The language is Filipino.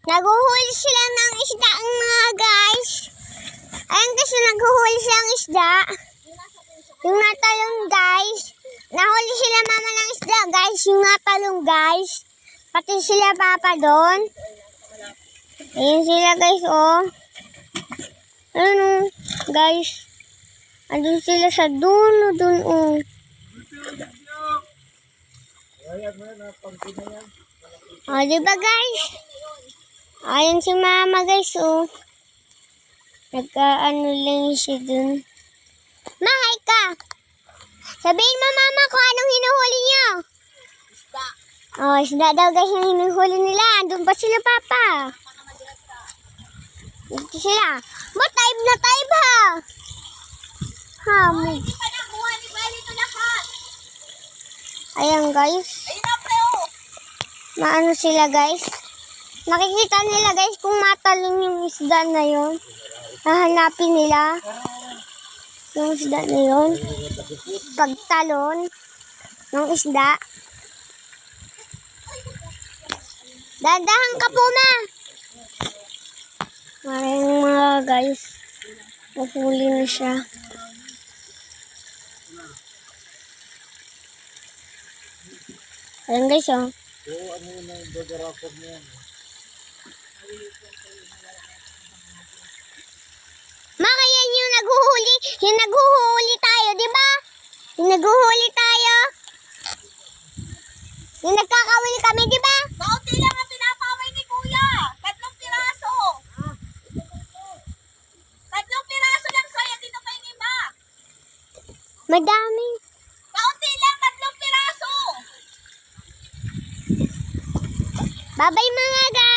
Naguhuli sila ng isda ang mga guys. Ayan guys, naguhuli sila ng isda. Yung natalong guys. Nahuli sila mama ng isda guys. Yung natalong guys. Pati sila papa doon. Ayan sila guys oh. Ayun guys. Andun sila sa dulo dun oh. Oh, diba guys? Ayan si mama guys oh. Nagkaano lang siya dun. Ma, hi ka! Sabihin mo mama kung anong hinuhuli niyo. Isda. Oh, isda daw guys yung hinuhuli nila. Andun pa sila papa. Dito sila. Type na type ha. Oh, hindi pa nakuha ni Bali ito lahat. Ayan guys. Ayun na pre oh. Maano sila guys. Makikita nila guys kung matalon yung isda na yun. Hahanapin nila yung isda na yun. Pagtalon ng isda. Dadahan ka po ma. Maraming mga guys. Mahuli na siya. Ayan guys oh. Maka yan yung naghuhuli. Yung naghuhuli tayo, di ba? Yung naghuhuli tayo. Yung nagkakawili kami, di ba? Kaunti lang ang pinapaway ni Kuya. 3 piraso. 3 piraso lang saya dito kay Nima. Madami. Kaunti lang, 3 piraso. Bye-bye mga guys.